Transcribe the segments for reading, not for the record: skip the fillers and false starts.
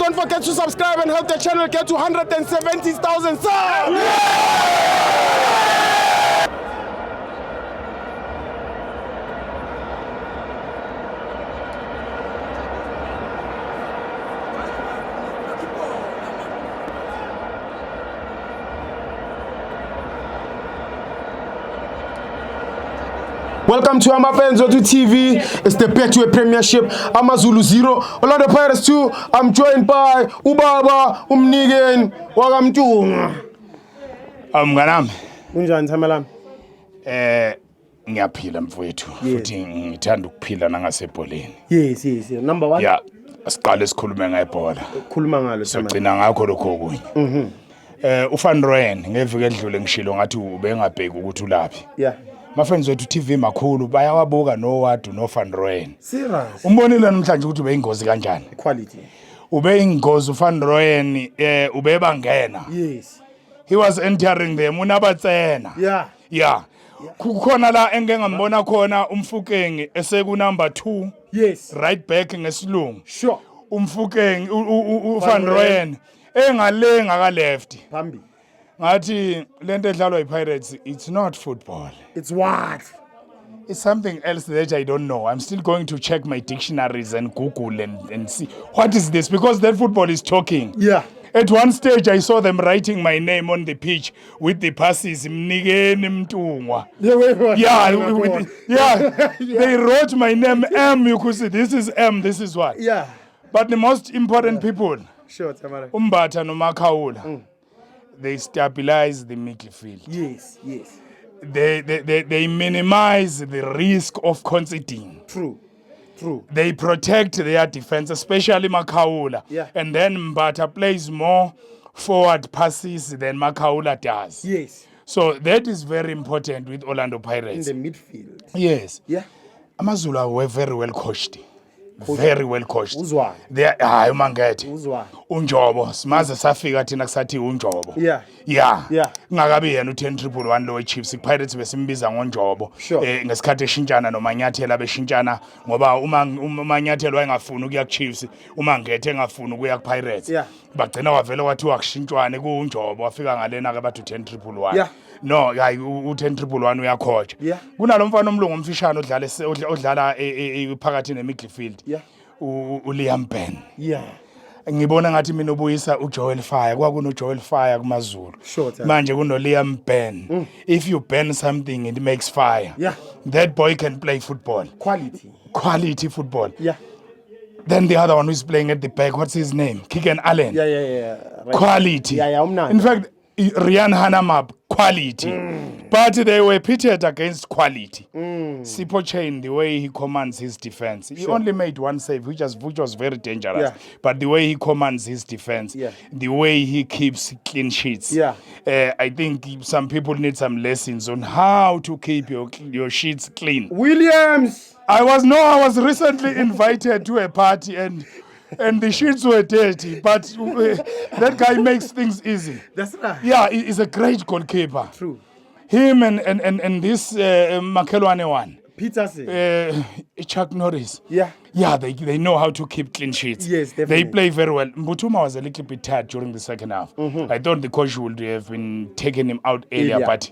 don't forget to subscribe and help the channel get to 170,000 subs. Welcome to Amapenzo TV. It's the Betway Premiership. Amazulu 0, Orlando Pirates 2. I'm joined by Ubaba Umnigen Wagamtunga. Mnganami. Unjani Thamalami? Ngiyaphila mfowethu futhi ngithanda ukuphila nangasebholeni. Yes. Number 1. Yeah, asiqale sikhulume ngayibhola. Khuluma ngalo Thamalami. Sigcina ngakho lokho okunye. uFan Rooyen ngeviki edlule ngishilo ngathi ubengabheki ukuthi ulaphi. Yeah. Mafriends wethu TV makhulu bayawabuka noWadu noFan Rooyen. Serious. Umbonile namhlanje ukuthi ubeyingozi kanjani? Quality. Ubeyingozi uFan Rooyen ubebangena. Yes. He was entering them unabatsena. Yeah. Kukhona la engeke ngambona khona umfukeng eseku number 2. Yes. Right back ngesilungu. Sure. Umfukeng uFan Rooyen engalenga ka left. Phambi. Ngathi lento edlalwa yiPirates, it's not football. It's what? It's something else that I don't know. I'm still going to check my dictionaries and Google and see what is this, because that football is talking. Yeah. At one stage I saw them writing my name on the pitch with the passes Mnikeni Mtungwa. They wrote my name M. You could see this is M, this is what. Yeah. But the most important people, Sure, Tamara. Umbatha no Makaula. They stabilize the midfield. Yes. They minimize the risk of conceding. True. They protect their defense, especially Makaula. Yeah. And then Mbata plays more forward passes than Makaula does. Yes. So that is very important with Orlando Pirates. In the midfield. Yes. Yeah. Amazulu were very well coached. Very well coached. Uzwa. They hayi mangethe. Uzwa. Unjobo simaze safika thina kusathi unjobo. Yeah. Ngakabi yena u10-1 lo weChiefs iPirates besimbiza ngonjobo. Ngesikhathi eshintshana noManyathela beshintshana ngoba uma uManyathela wayengafuni ukuya kuChiefs, uma ngethe engafuni ukuya kuPirates. Yeah. Bagcina wavela kwathiwa kushintshwane kuunjobo wafika ngalena ke bathi u10-1. Yeah. No, hayi u10-1 uyakhoja. Yeah. Kunalo mfana omlungu omfishane odlala phakathi nemidfield. Yeah. uLiam Ben. Yeah. Ngibona ngathi mina ubuyisa uJoel Fire kwakunoJoel Fire kumaZulu. Sure. Manje kunoLiam Ben. If you ban something it makes fire. Yeah. That boy can play football. Quality football. Yeah. Then the other one who's playing at the back, what's his name? Kigan Allen. Yeah. Right. Quality. Yeah, in fact, Rian Hanamab, quality. But they were pitted against quality. Sipo Chain, the way he commands his defense. He only made one save, which was very dangerous. Yeah. But the way he commands his defense, the way he keeps clean sheets. I think some people need some lessons on how to keep your sheets clean. Williams! I was recently invited to a party and the sheets were dirty, but that guy makes things easy. That's right. Yeah, he's a great goalkeeper. True. Him and this Makelwane one. Peterson. Chuck Norris. Yeah, they know how to keep clean sheets. Yes, definitely. They play very well. Mbutuma was a little bit tired during the second half. I thought the coach would have been taking him out earlier, but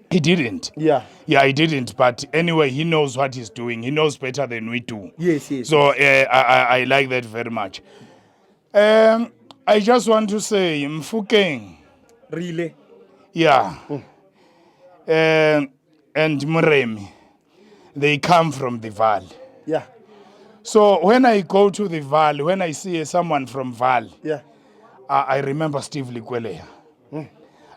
he didn't. Yeah, he didn't. But anyway, he knows what he's doing. He knows better than we do. Yes. So I like that very much. I just want to say, Mfukeng. Really? Yeah. And Muremi, they come from the Valley. Yeah. So when I go to the Valley, when I see someone from Valley, I remember Steve Likweleya.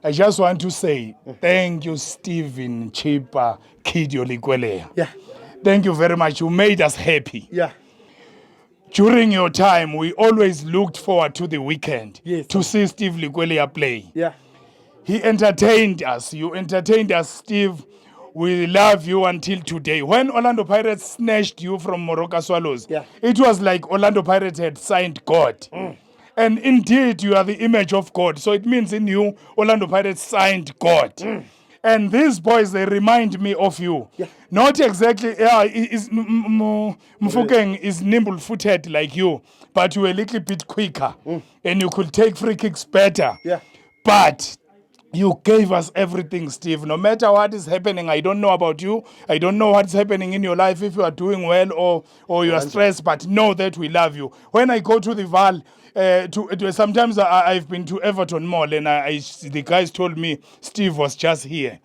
I just want to say thank you, Stephen Chipa Kidio Likweleya. Yeah. Thank you very much. You made us happy. Yeah. During your time, we always looked forward to the weekend to see Steve Likweleya play. Yeah. He entertained us. You entertained us, Steve. We love you until today. When Orlando Pirates snatched you from Moroka Swallows, it was like Orlando Pirates had signed God. And indeed, you are the image of God. So it means in you, Orlando Pirates signed God. And these boys, they remind me of you. Yeah. Not exactly, Mfukeng is nimble-footed like you, but you were a little bit quicker. And you could take free kicks better. Yeah. But you gave us everything, Steve. No matter what is happening, I don't know about you. I don't know what's happening in your life, if you are doing well or you are stressed, but know that we love you. When I go to the Val, sometimes I've been to Everton Mall and the guys told me Steve was just here.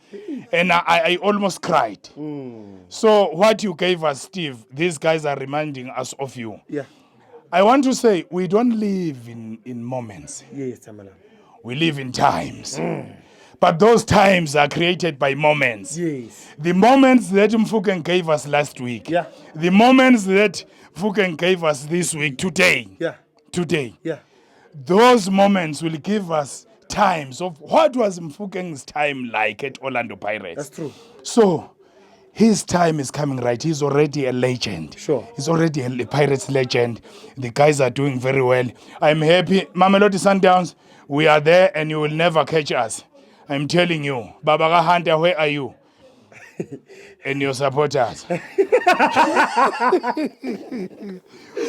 And I almost cried. So what you gave us, Steve, these guys are reminding us of you. Yeah. I want to say, we don't live in moments. Yes, Tamala. We live in times. But those times are created by moments. Yes. The moments that Mfukeng gave us last week. Yeah. The moments that Mfukeng gave us this week, today. Yeah. Today. Yeah. Those moments will give us times of what was Mfukeng's time like at Orlando Pirates. That's true. So, his time is coming right. He's already a legend. Sure. He's already a Pirates legend. The guys are doing very well. I'm happy. Mamelodi Sundowns, we are there and you will never catch us. I'm telling you. Babaga Hunter, where are you? And your supporters.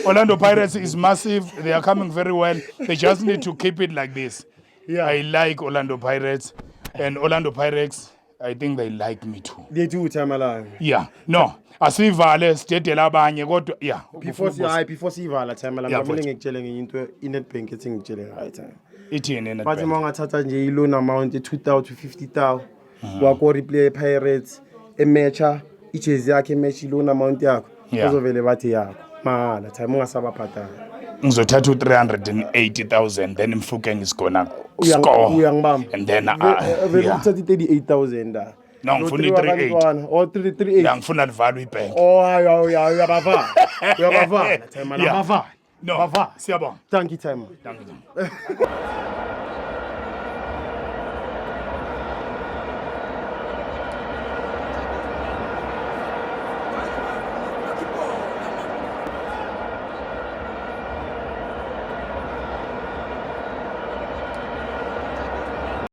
Orlando Pirates is massive. They are coming very well. They just need to keep it like this. Yeah. I like Orlando Pirates. And Orlando Pirates, I think they like me too. They do, Tamala. Yeah. No. Asivale state labanye kodwa yeah. Before sivala Tamala, Yeah, ngivele ngikutshelenge into iNetbank ethi ngitshele right. Ithini Bathi Nedbank? mangathatha nje i-loan amount e-2,000 to 50,000 wakho replay Pirates ematcha ijezi yakhe ematch i-loan amount yakho Yeah. uzovele bathi yakho mahala time ungasabaphathana. Ngizothatha u380,000 then Mfukeng is gonna score. Uyangibamba. And then vele yeah. uthatha 38,000 No, ngifuna i-38. or 338. Yeah, ngifuna livalwe ibank. Oh uyabavala. Uyabavala time Yeah. bavala. No. Bavala. Siyabonga. Thank you time. Thank you.